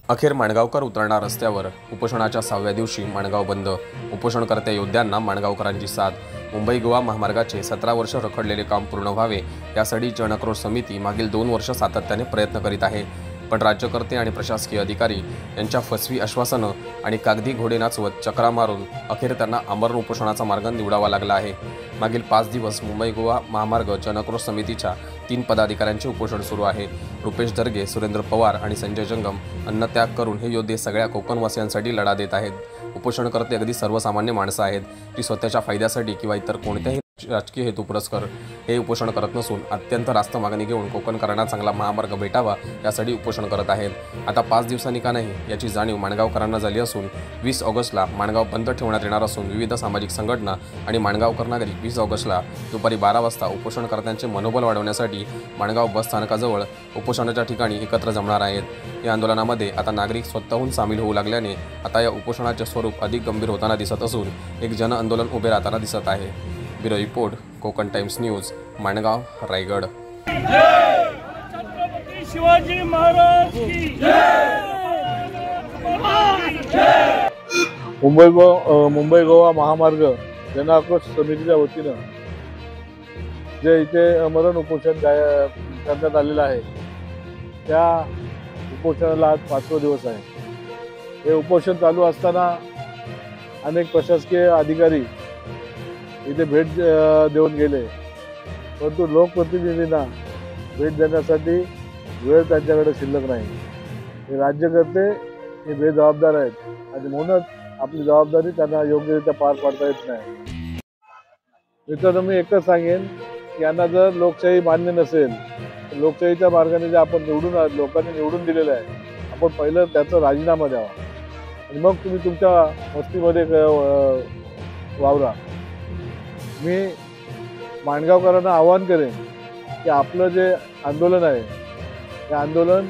अखेर माणगावकर उतरणार रस्त्यावर उपोषणाच्या 6व्या दिवशी माणगाव बंद। उपोषणकर्ते योद्ध्यांना माणगावकरांची साथ। मुंबई गोवा महामार्गाचे 17 वर्ष रखडलेले काम पूर्ण व्हावे यासाठी जनआक्रोश समिती मागील 2 वर्ष सातत्याने प्रयत्न करीत आहे, पण राज्यकर्ते आणि प्रशासकीय अधिकारी यांच्या फसवी आश्वासनं आणि कागदी घोडे नाचवत चक्रा मारून अखेर त्यांना आमरण उपोषणाचा मार्ग निवडावा लागला आहे। मागील 5 दिवस मुंबई गोवा महामार्ग जनआक्रोश समितीच्या 3 पदाधिकाऱ्यांचे उपोषण सुरू आहे। रुपेश दर्गे, सुरेंद्र पवार आणि संजय जंगम अन्नत्याग करून हे योद्धे सगळ्या कोकणवासियांसाठी लढा देत आहेत। उपोषणकर्ते अगदी सर्वसामान्य माणसं आहेत, ती स्वतःच्या फायद्यासाठी किंवा इतर कोणत्याही राजकीय हेतू पुरस्कर हे उपोषण करत नसून अत्यंत रास्त मागणी घेऊन कोकणकरांना चांगला महामार्ग भेटावा यासाठी उपोषण करत आहेत। आता 5 दिवसांनी का नाही याची जाणीव माणगावकरांना झाली असून 20 ऑगस्टला माणगाव बंद ठेवण्यात येणार असून विविध सामाजिक संघटना आणि माणगावकर नागरिक 20 ऑगस्टला दुपारी 12 वाजता उपोषणकर्त्यांचे मनोबल वाढवण्यासाठी माणगाव बस स्थानकाजवळ उपोषणाच्या ठिकाणी एकत्र जमणार आहेत। या आंदोलनामध्ये आता नागरिक स्वतःहून सामील होऊ लागल्याने आता या उपोषणाचे स्वरूप अधिक गंभीर होताना दिसत असून एक जन आंदोलन उभे राहताना दिसत आहे। Bureau report, Konkan times news, Mangaon, Raigad. Chhatrapati Shivaji Maharaj की मुंबई गोवा महामार्ग जनआक्रोश समितीच्या वतीनं जे इथे मरण उपोषण करण्यात आलेलं आहे त्या उपोषणाला आज 5वा दिवस आहे। हे उपोषण चालू असताना अनेक प्रशासकीय अधिकारी इथे भेट देऊन गेले, परंतु लोकप्रतिनिधींना भेट देण्यासाठी वेळ त्यांच्याकडे शिल्लक नाही। हे राज्यकर्ते हे बेजबाबदार आहेत आणि म्हणूनच आपली जबाबदारी त्यांना योग्यरित्या पार पाडता येत नाही। मित्रांनो, मी एकच सांगेन की यांना जर लोकशाही मान्य नसेल तर लोकशाहीच्या मार्गाने जे आपण लोकांनी निवडून दिलेलं आहे, आपण पहिलं त्याचा राजीनामा द्यावा आणि मग तुम्ही तुमच्या मस्तीमध्ये वावरा। मी माणगावकरांना आवाहन करेन की आपलं जे आंदोलन आहे ते आंदोलन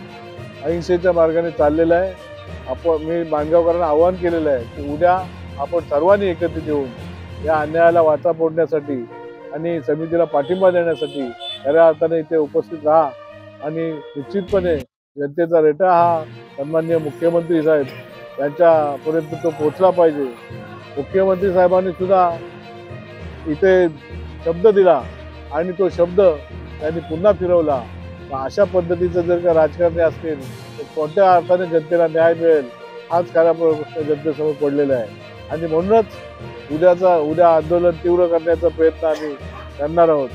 अहिंसेच्या मार्गाने चाललेलं आहे। मी माणगावकरांना आवाहन केलेलं आहे की उद्या आपण सर्वांनी एकत्रित येऊन या अन्यायाला वाचा फोडण्यासाठी आणि समितीला पाठिंबा देण्यासाठी खऱ्या अर्थाने इथे उपस्थित राहा आणि निश्चितपणे जनतेचा रेटा हा सन्माननीय मुख्यमंत्री साहेब यांच्यापर्यंत तो पोहोचला पाहिजे। मुख्यमंत्री साहेबांनी सुद्धा इथे शब्द दिला आणि तो शब्द त्यांनी पुन्हा फिरवला। अशा पद्धतीचं जर का राजकारणी असतील तर कोणत्या अर्थाने जनतेला न्याय मिळेल हाच खरा प्रश्न जनतेसमोर पडलेला आहे आणि म्हणूनच उद्या आंदोलन तीव्र करण्याचा प्रयत्न आम्ही करणार आहोत।